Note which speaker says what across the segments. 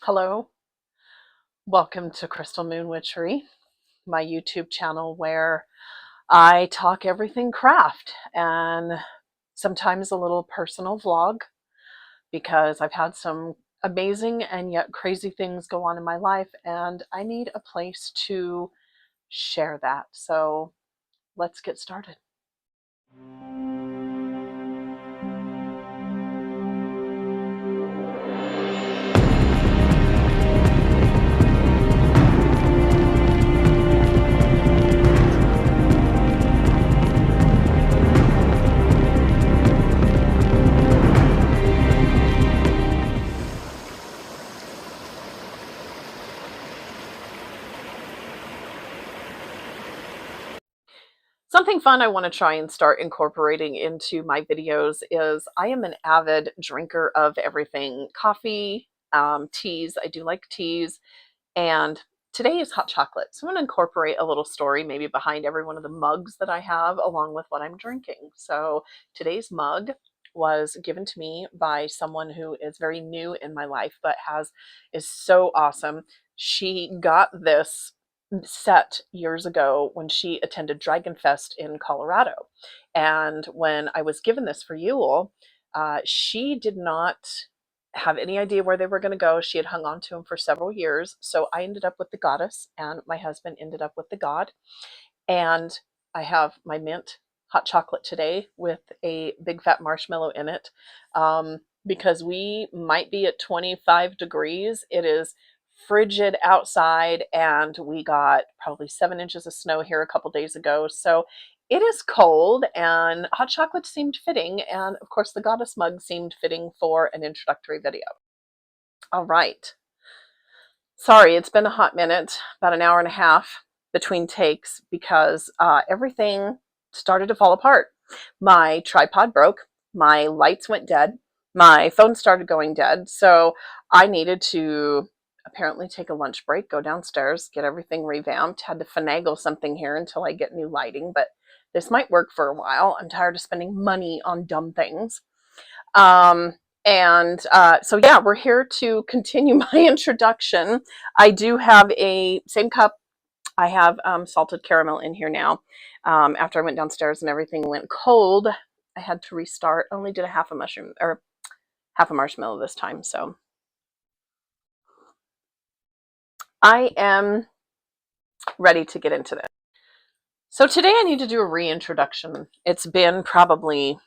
Speaker 1: Hello, welcome to Crystal Moon Witchery, my YouTube channel where I talk everything craft and sometimes a little personal vlog because I've had some amazing and yet crazy things go on in my life and I need a place to share that. So let's get started. Something fun I want to try and start incorporating into my videos is I am an avid drinker of everything coffee, teas. I do like teas. And today is hot chocolate. So I'm going to incorporate a little story maybe behind every one of the mugs that I have along with what I'm drinking. So today's mug was given to me by someone who is very new in my life but is so awesome. She got this set years ago when she attended Dragon Fest in Colorado. And when I was given this for Yule, she did not have any idea where they were going to go. She had hung on to them for several years. So I ended up with the goddess, and my husband ended up with the god. And I have my mint hot chocolate today with a big fat marshmallow in it. Because we might be at 25 degrees. It is frigid outside, and we got probably 7 inches of snow here a couple days ago. So it is cold, and hot chocolate seemed fitting. And of course, the goddess mug seemed fitting for an introductory video. All right. Sorry, it's been a hot minute, about an hour and a half between takes because everything started to fall apart. My tripod broke, my lights went dead, my phone started going dead, so I needed to apparently take a lunch break, go downstairs, get everything revamped. Had to finagle something here until I get new lighting, but this might work for a while. I'm tired of spending money on dumb things. Um, so yeah, we're here to continue my introduction. I do have a same cup. I have salted caramel in here now. After I went downstairs and everything went cold, I had to restart. Only did a half a mushroom or half a marshmallow this time. So I am ready to get into this. So today I need to do a reintroduction. It's been probably,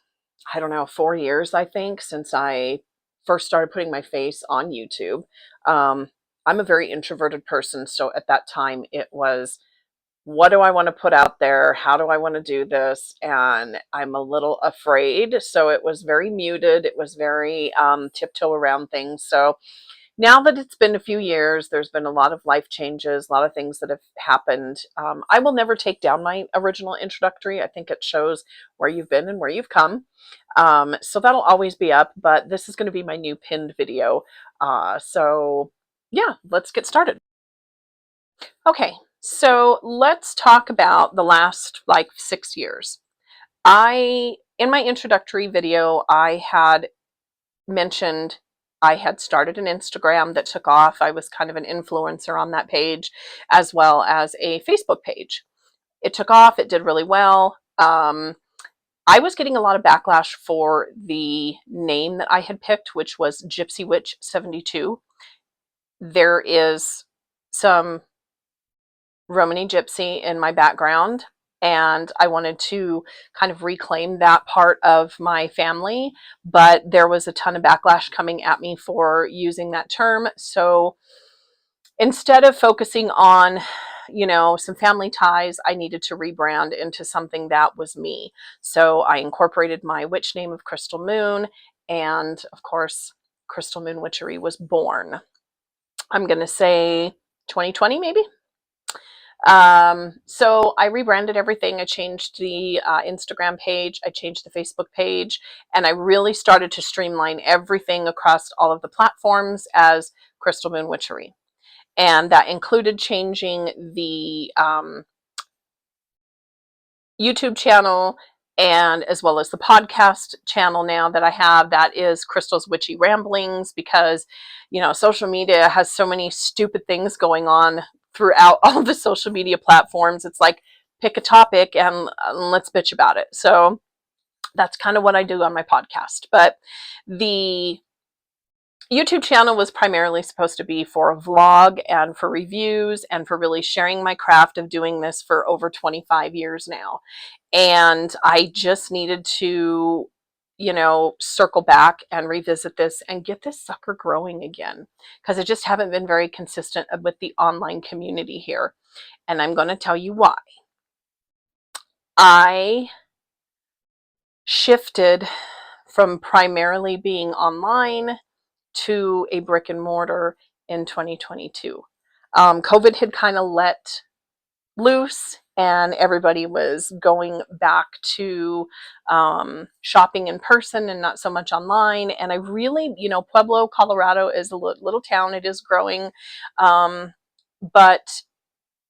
Speaker 1: I don't know, 4 years, I think, since I first started putting my face on YouTube. Um, I'm a very introverted person, so at that time it was, what do I want to put out there? How do I want to do this? And I'm a little afraid, so it was very muted. It was very tiptoe around things. So now that it's been a few years, there's been a lot of life changes, a lot of things that have happened. I will never take down my original introductory. I think it shows where you've been and where you've come. So that'll always be up, but this is going to be my new pinned video. So yeah, let's get started. Okay, so let's talk about the last like 6 years. In my introductory video, I had mentioned I had started an Instagram that took off. I was kind of an influencer on that page, as well as a Facebook page. It took off, it did really well. I was getting a lot of backlash for the name that I had picked, which was Gypsy Witch 72. There is some Romany Gypsy in my background, and I wanted to kind of reclaim that part of my family, but there was a ton of backlash coming at me for using that term. So instead of focusing on, some family ties, I needed to rebrand into something that was me. So I incorporated my witch name of Crystal Moon, and of course, Crystal Moon Witchery was born. I'm going to say 2020 maybe. So I rebranded everything. I changed the Instagram page, I changed the Facebook page, and I really started to streamline everything across all of the platforms as Crystal Moon Witchery. And that included changing the YouTube channel and as well as the podcast channel now that I have, that is Crystal's Witchy Ramblings, because social media has so many stupid things going on throughout all the social media platforms. It's like, pick a topic and let's bitch about it. So that's kind of what I do on my podcast. But the YouTube channel was primarily supposed to be for a vlog and for reviews and for really sharing my craft of doing this for over 25 years now. And I just needed to, circle back and revisit this and get this sucker growing again, because I just haven't been very consistent with the online community here. And I'm going to tell you why. I shifted from primarily being online to a brick and mortar in 2022. COVID had kind of let loose, and everybody was going back to shopping in person and not so much online. And I really, Pueblo, Colorado is a little town. It is growing, but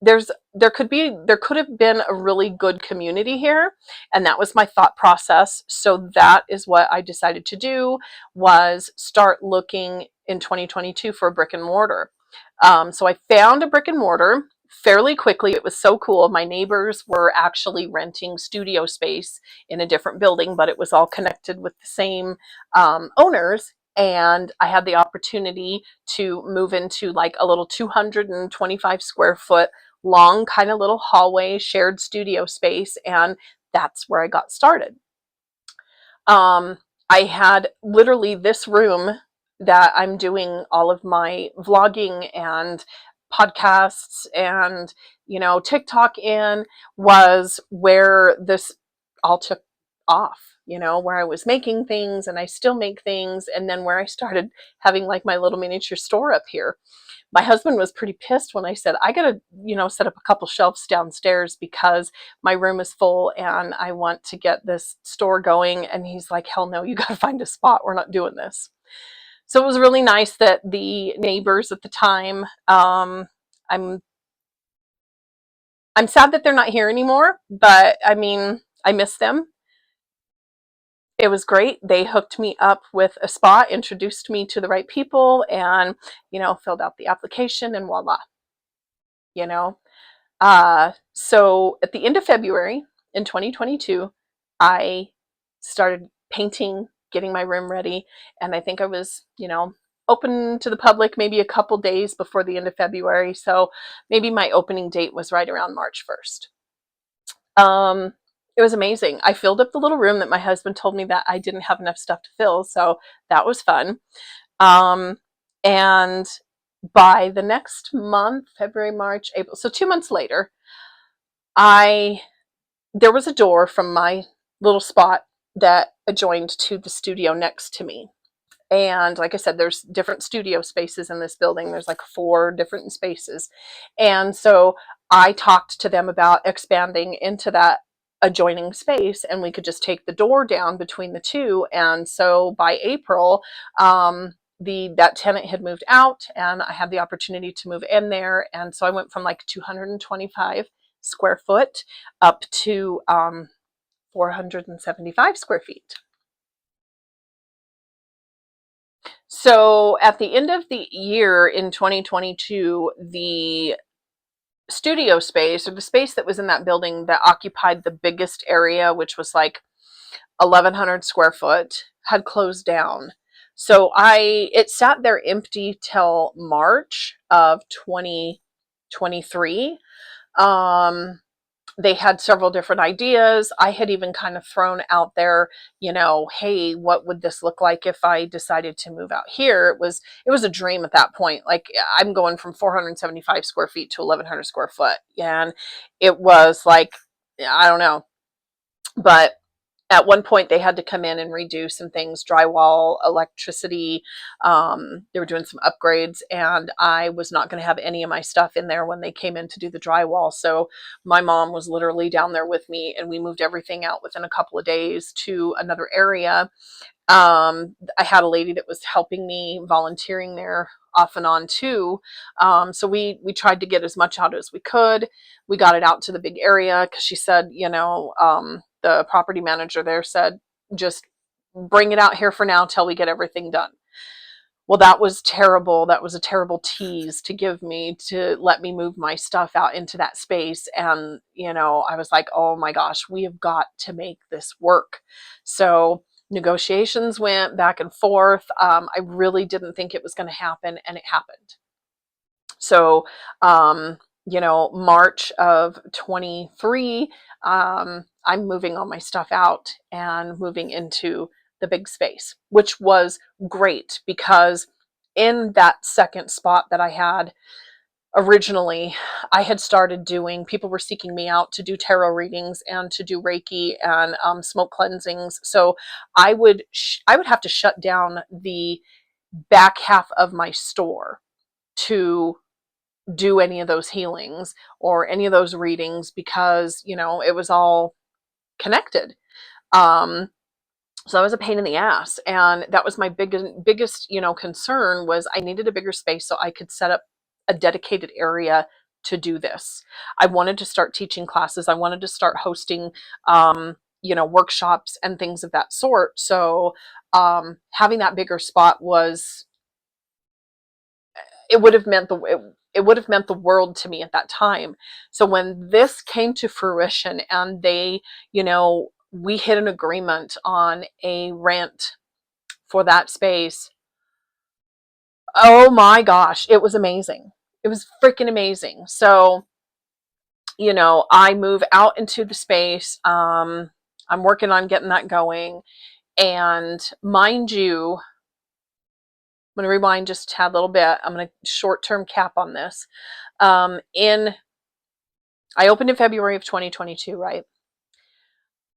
Speaker 1: there could have been a really good community here, and that was my thought process. So that is what I decided to do, was start looking in 2022 for a brick and mortar. So I found a brick and mortar fairly quickly. It was so cool. My neighbors were actually renting studio space in a different building, but it was all connected with the same owners. And I had the opportunity to move into like a little 225 square foot long kind of little hallway shared studio space, and that's where I got started. I had literally this room that I'm doing all of my vlogging and podcasts and TikTok in, was where this all took off, where I was making things, and I still make things, and then where I started having like my little miniature store up here. My husband was pretty pissed when I said, I gotta, set up a couple shelves downstairs because my room is full and I want to get this store going. And he's like, hell no, you gotta find a spot. We're not doing this. So it was really nice that the neighbors at the time, I'm sad that they're not here anymore, but I mean, I miss them. It was great. They hooked me up with a spot, introduced me to the right people, and, filled out the application, and voila, you know. So at the end of February in 2022, I started painting, getting my room ready, and I think I was, open to the public maybe a couple days before the end of February. So maybe my opening date was right around March 1st. It was amazing. I filled up the little room that my husband told me that I didn't have enough stuff to fill, so that was fun. And by the next month, February, March, April, so 2 months later, there was a door from my little spot that adjoined to the studio next to me. And like I said, there's different studio spaces in this building. There's like 4 different spaces. And so I talked to them about expanding into that adjoining space, and we could just take the door down between the two. And so by April, that tenant had moved out, and I had the opportunity to move in there. And so I went from like 225 square foot up to 475 square feet. So at the end of the year in 2022, the studio space, or the space that was in that building that occupied the biggest area, which was like 1,100 square foot, had closed down. So it sat there empty till March of 2023. They had several different ideas. I had even kind of thrown out there, hey, what would this look like if I decided to move out here? It was a dream at that point. Like, I'm going from 475 square feet to 1,100 square foot. And it was like, I don't know. But at one point they had to come in and redo some things, drywall, electricity. They were doing some upgrades, and I was not going to have any of my stuff in there when they came in to do the drywall. So my mom was literally down there with me, and we moved everything out within a couple of days to another area. I had a lady that was helping me, volunteering there off and on too. So we tried to get as much out as we could. We got it out to the big area because she said, the property manager there said, just bring it out here for now till we get everything done. Well, that was terrible. That was a terrible tease to give me to let me move my stuff out into that space. And, I was like, oh my gosh, we have got to make this work. So negotiations went back and forth. I really didn't think it was going to happen, and it happened. So, March of 23, I'm moving all my stuff out and moving into the big space, which was great because in that second spot that I had originally, I had started doing, people were seeking me out to do tarot readings and to do Reiki and smoke cleansings. So I would have to shut down the back half of my store to do any of those healings or any of those readings because, it was all connected. So that was a pain in the ass. And that was my biggest, concern was I needed a bigger space so I could set up a dedicated area to do this. I wanted to start teaching classes. I wanted to start hosting, workshops and things of that sort. So having that bigger spot was, it would have meant it would have meant the world to me at that time. So when this came to fruition and they, we hit an agreement on a rent for that space, oh my gosh, it was amazing. It was freaking amazing. So, I move out into the space. I'm working on getting that going. And mind you, I'm going to rewind just a tad little bit. I'm going to short-term cap on this. I opened in February of 2022, right?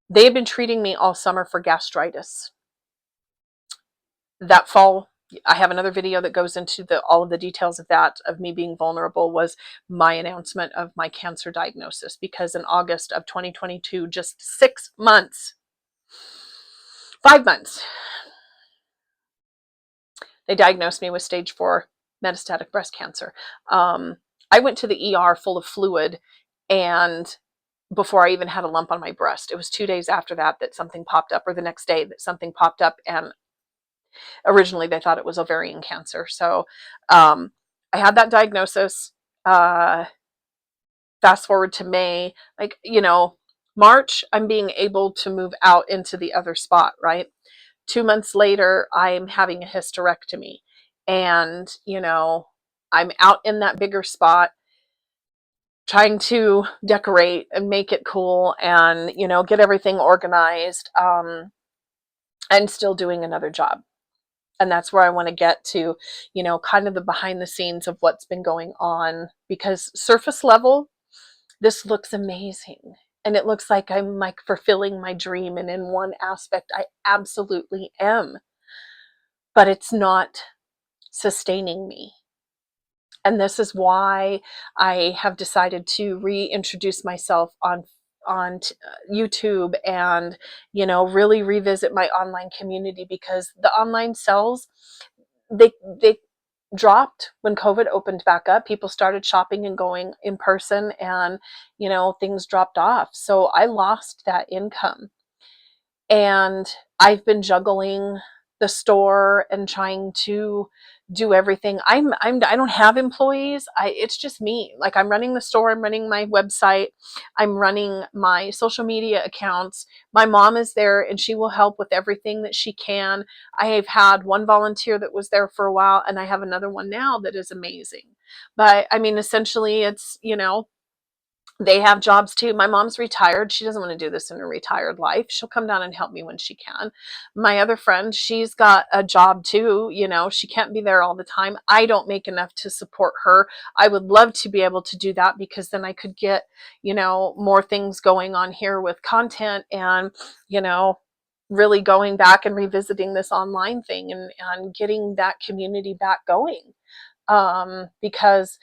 Speaker 1: They had been treating me all summer for gastritis. That fall, I have another video that goes into all of the details of that, of me being vulnerable, was my announcement of my cancer diagnosis, because in August of 2022, just 5 months, they diagnosed me with stage 4 metastatic breast cancer. I went to the ER full of fluid, and before I even had a lump on my breast, it was 2 days after that something popped up, or the next day that something popped up, and originally they thought it was ovarian cancer. So I had that diagnosis. Fast forward to May, March, I'm being able to move out into the other spot, right? 2 months later, I'm having a hysterectomy, and, I'm out in that bigger spot trying to decorate and make it cool and, get everything organized, and still doing another job. And that's where I want to get to, kind of the behind the scenes of what's been going on, because surface level, this looks amazing. And it looks like I'm like fulfilling my dream. And in one aspect, I absolutely am. But it's not sustaining me. And this is why I have decided to reintroduce myself on YouTube, and really revisit my online community, because the online sales, they dropped when COVID opened back up. People started shopping and going in person, and things dropped off. So I lost that income, and I've been juggling the store and trying to do everything. I don't have employees. It's just me. Like, I'm running the store, I'm running my website, I'm running my social media accounts. My mom is there and she will help with everything that she can. I have had one volunteer that was there for a while, and I have another one now that is amazing. But I mean, essentially it's, they have jobs too. My mom's retired. She doesn't want to do this in her retired life. She'll come down and help me when she can. My other friend, she's got a job too. She can't be there all the time. I don't make enough to support her. I would love to be able to do that, because then I could get, more things going on here with content, and, really going back and revisiting this online thing, and getting that community back going. Because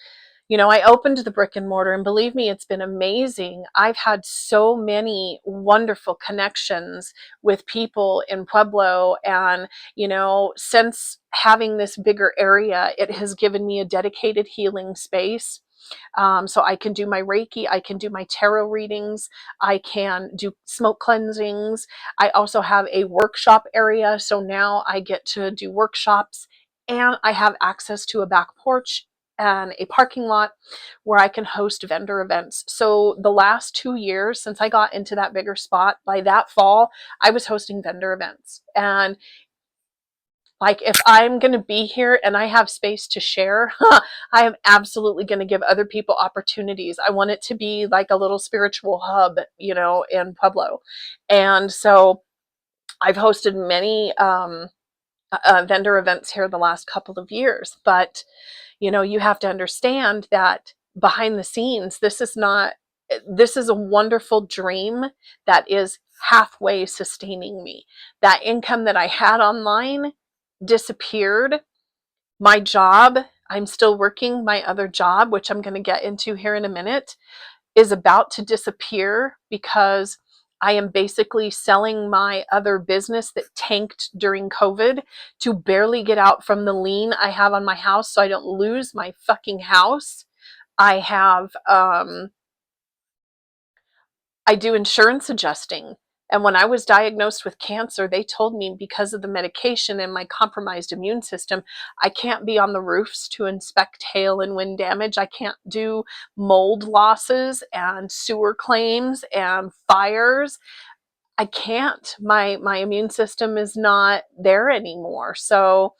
Speaker 1: I opened the brick and mortar, and believe me, it's been amazing. I've had so many wonderful connections with people in Pueblo, and, since having this bigger area, it has given me a dedicated healing space. So I can do my Reiki, I can do my tarot readings, I can do smoke cleansings. I also have a workshop area. So now I get to do workshops, and I have access to a back porch and a parking lot where I can host vendor events. So the last 2 years since I got into that bigger spot, by that fall, I was hosting vendor events. And like, if I'm going to be here and I have space to share, I am absolutely going to give other people opportunities. I want it to be like a little spiritual hub, in Pueblo. And so I've hosted many vendor events here the last couple of years. But, you have to understand that behind the scenes, this is a wonderful dream that is halfway sustaining me. That income that I had online disappeared. My job, I'm still working my other job, which I'm going to get into here in a minute, is about to disappear because I am basically selling my other business that tanked during COVID to barely get out from the lien I have on my house so I don't lose my fucking house. I have I do insurance adjusting. And when I was diagnosed with cancer, they told me because of the medication and my compromised immune system, I can't be on the roofs to inspect hail and wind damage. I can't do mold losses and sewer claims and fires. I can't. My immune system is not there anymore. So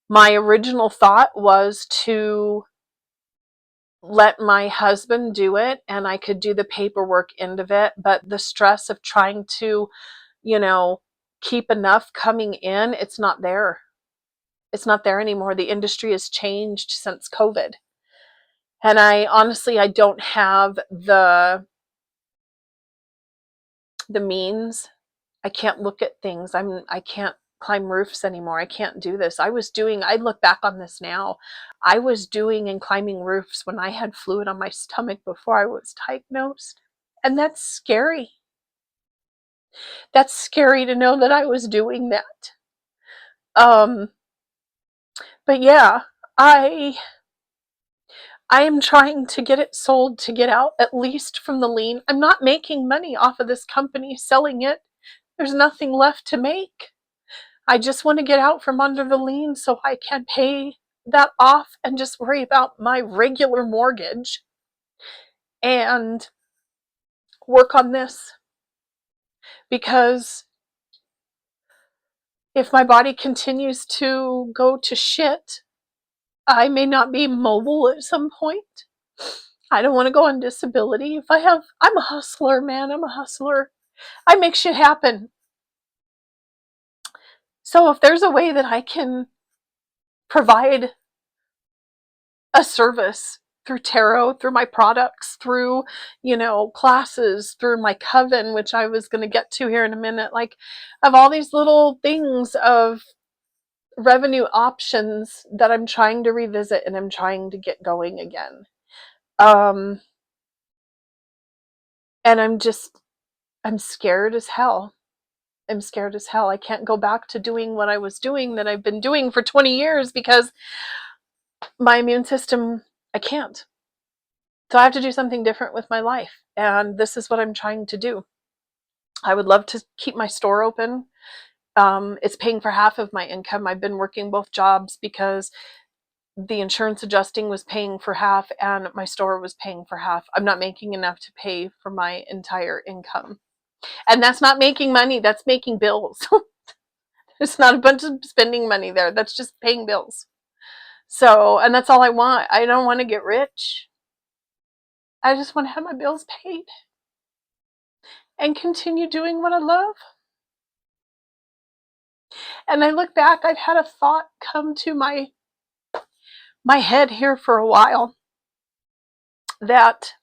Speaker 1: my original thought was to let my husband do it and I could do the paperwork end of it. But the stress of trying to, you know, keep enough coming in, it's not there. It's not there anymore. The industry has changed since COVID. And I don't have the means. I can't look at things. I can't climb roofs anymore. I can't do this. I look back on this now. I was doing and climbing roofs when I had fluid on my stomach before I was diagnosed. And that's scary. That's scary to know that I was doing that. Um, but yeah, I I am trying to get it sold to get out at least from the lien. I'm not making money off of this company selling it. There's nothing left to make. I just want to get out from under the lien so I can pay that off and just worry about my regular mortgage and work on this. Because if my body continues to go to shit, I may not be mobile at some point. I don't want to go on disability. I'm a hustler, man. I'm a hustler. I make shit happen. So if there's a way that I can provide a service through tarot, through my products, through, classes, through my coven, which I was going to get to here in a minute, like, of all these little things of revenue options that I'm trying to revisit and I'm trying to get going again. Um, and I'm scared as hell. I'm scared as hell. I can't go back to doing what I was doing that I've been doing for 20 years because my immune system, I can't. So I have to do something different with my life. And this is what I'm trying to do. I would love to keep my store open. It's paying for half of my income. I've been working both jobs because the insurance adjusting was paying for half and my store was paying for half. I'm not making enough to pay for my entire income. And that's not making money, that's making bills. It's not a bunch of spending money there. That's just paying bills. So, and that's all I want. I don't want to get rich. I just want to have my bills paid and continue doing what I love. And I look back, I've had a thought come to my head here for a while that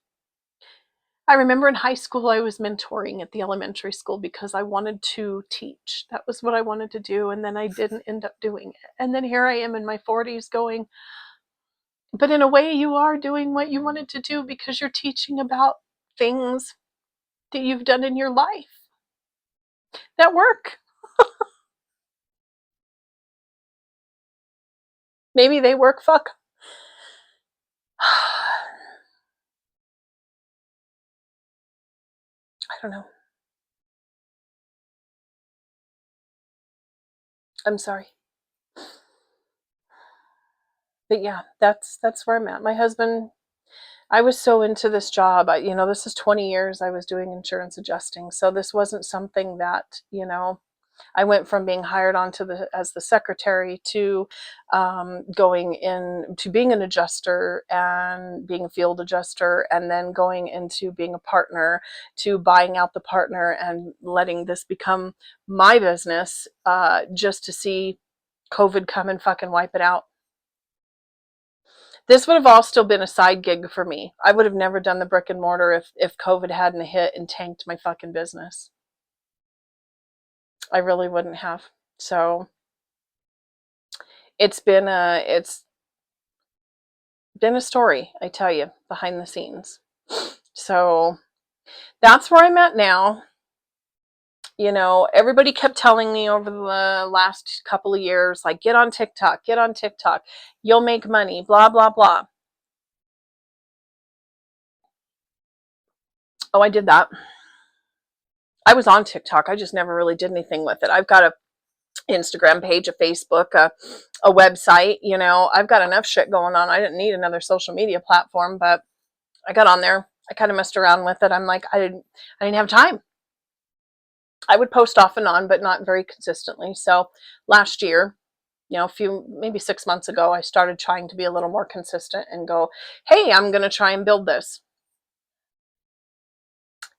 Speaker 1: I remember in high school I was mentoring at the elementary school because I wanted to teach. That was what I wanted to do, and then I didn't end up doing it. And then here I am in my 40s going, but in a way you are doing what you wanted to do because you're teaching about things that you've done in your life that work. Maybe they work, fuck. don't know. I'm sorry. But yeah, that's where I'm at. My husband, I was so into this job. This is 20 years I was doing insurance adjusting. So this wasn't something that, I went from being hired on as the secretary to going in to being an adjuster and being a field adjuster, and then going into being a partner, to buying out the partner and letting this become my business, just to see COVID come and fucking wipe it out. This would have all still been a side gig for me. I would have never done the brick and mortar if COVID hadn't hit and tanked my fucking business. I really wouldn't have. So it's been a story, I tell you, behind the scenes. So that's where I'm at now. Everybody kept telling me over the last couple of years, like, get on TikTok, you'll make money, blah, blah, blah. Oh, I did that. I was on TikTok. I just never really did anything with it. I've got a Instagram page, a Facebook, a website. I've got enough shit going on. I didn't need another social media platform, but I got on there. I kind of messed around with it. I'm like, I didn't have time. I would post off and on, but not very consistently. So last year, maybe 6 months ago, I started trying to be a little more consistent and go, hey, I'm going to try and build this.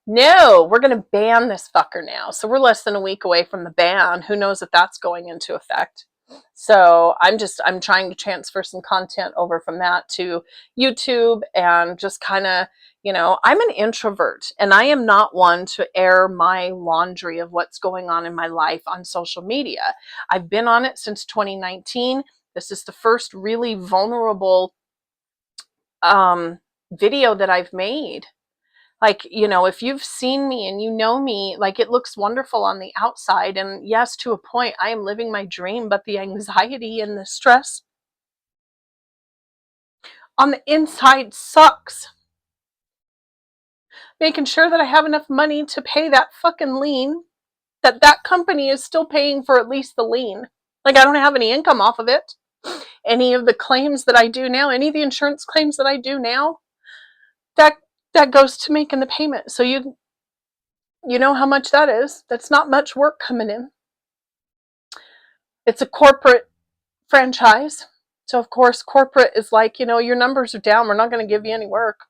Speaker 1: No, we're going to ban this fucker now. So we're less than a week away from the ban. Who knows if that's going into effect? So I'm trying to transfer some content over from that to YouTube, and just kind of, I'm an introvert, and I am not one to air my laundry of what's going on in my life on social media. I've been on it since 2019. This is the first really vulnerable video that I've made. Like, if you've seen me and you know me, like, it looks wonderful on the outside. And yes, to a point, I am living my dream, but the anxiety and the stress on the inside sucks. Making sure that I have enough money to pay that fucking lien, that company is still paying for at least the lien. Like, I don't have any income off of it. Any of the claims that I do now, any of the insurance claims that I do now, that goes to making the payment. So you know how much that is. That's not much work coming in. It's a corporate franchise. So of course, corporate is like, your numbers are down. We're not going to give you any work.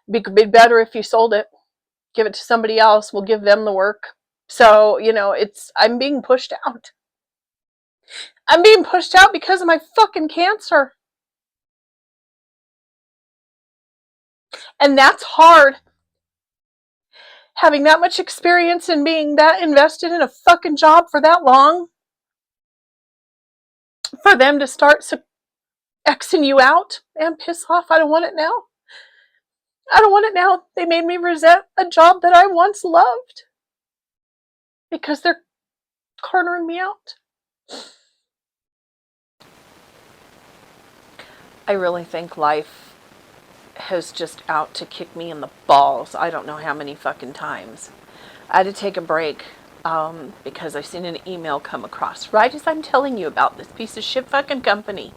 Speaker 1: It'd be better if you sold it. Give it to somebody else. We'll give them the work. So, I'm being pushed out. I'm being pushed out because of my fucking cancer. And that's hard. Having that much experience and being that invested in a fucking job for that long, for them to start Xing you out, and piss off. I don't want it now. I don't want it now. They made me resent a job that I once loved because they're cornering me out. I really think life has just out to kick me in the balls. I don't know how many fucking times. I had to take a break because I seen an email come across right as I'm telling you about this piece of shit fucking company.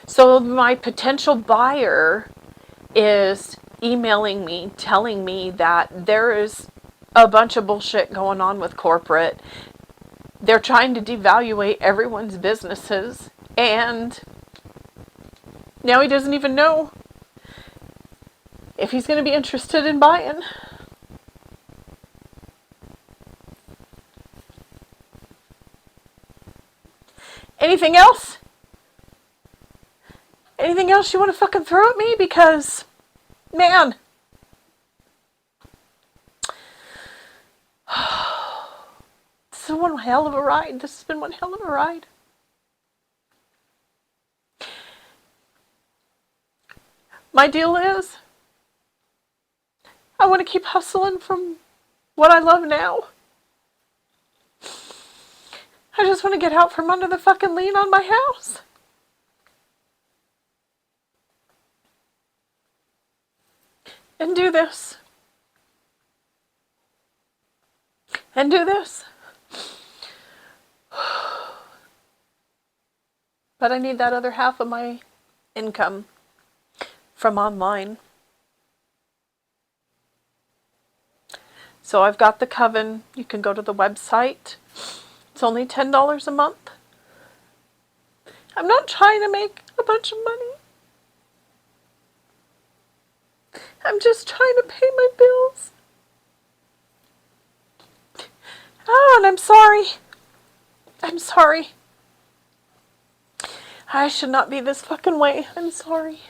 Speaker 1: So my potential buyer is emailing me, telling me that there is a bunch of bullshit going on with corporate. They're trying to devaluate everyone's businesses, and now he doesn't even know if he's going to be interested in buying. Anything else? Anything else you want to fucking throw at me? Because, man, this is one hell of a ride. This has been one hell of a ride. My deal is, I want to keep hustling from what I love now. I just want to get out from under the fucking lien on my house. And do this. and do this. But I need that other half of my income from online. So I've got the Coven. You can go to the website. It's only $10 a month. I'm not trying to make a bunch of money. I'm just trying to pay my bills. Oh, and I'm sorry. I'm sorry. I should not be this fucking way. I'm sorry.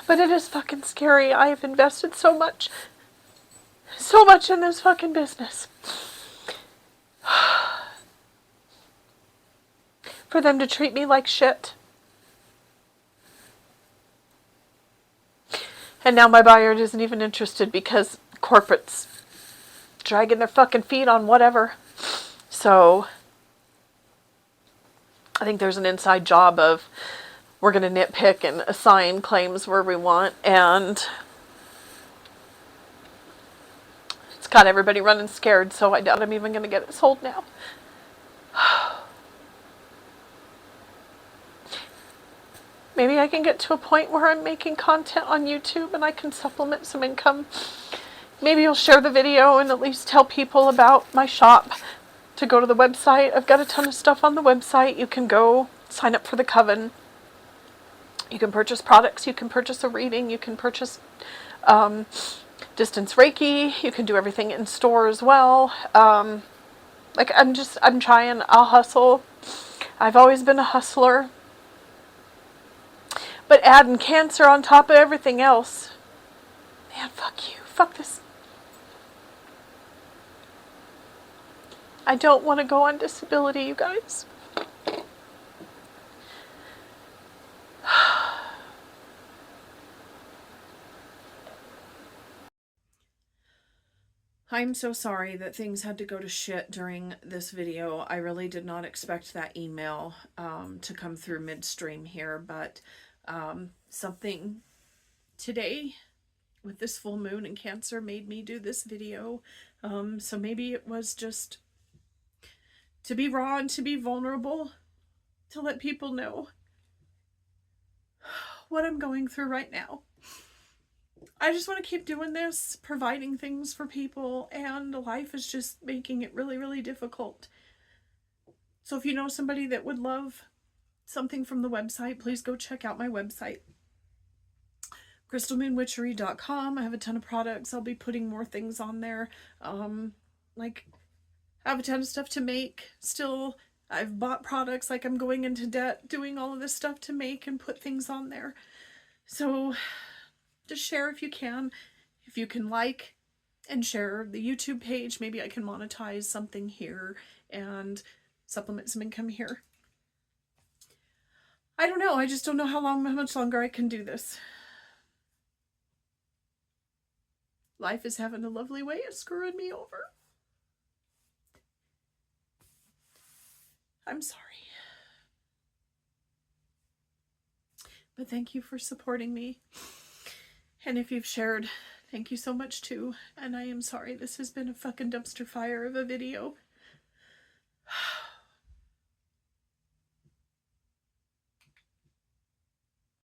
Speaker 1: But it is fucking scary. I have invested so much in this fucking business. For them to treat me like shit. And now my buyer isn't even interested because corporate's dragging their fucking feet on whatever. So I think there's an inside job of we're going to nitpick and assign claims where we want, and it's got everybody running scared, so I doubt I'm even going to get it sold now. Maybe I can get to a point where I'm making content on YouTube and I can supplement some income. Maybe you'll share the video and at least tell people about my shop to go to the website. I've got a ton of stuff on the website. You can go sign up for the Coven. You can purchase products. You can purchase a reading. You can purchase distance Reiki. You can do everything in store as well. Like I'm trying. I'll hustle. I've always been a hustler. But adding cancer on top of everything else. Man, fuck you. Fuck this. I don't want to go on disability, you guys. I'm so sorry that things had to go to shit during this video. I really did not expect that email to come through midstream here, but something today with this full moon in Cancer made me do this video. So maybe it was just to be raw and to be vulnerable, to let people know what I'm going through right now. I just want to keep doing this, providing things for people, and life is just making it really, really difficult. So if you know somebody that would love something from the website, please go check out my website, crystalmoonwitchery.com. I have a ton of products. I'll be putting more things on there. Like, I have a ton of stuff to make still. I've bought products, like I'm going into debt doing all of this stuff to make and put things on there. So just share if you can. If you can like and share the YouTube page, maybe I can monetize something here and supplement some income here. I don't know. I just don't know how much longer I can do this. Life is having a lovely way of screwing me over. I'm sorry. But thank you for supporting me. And if you've shared, thank you so much too. And I am sorry this has been a fucking dumpster fire of a video.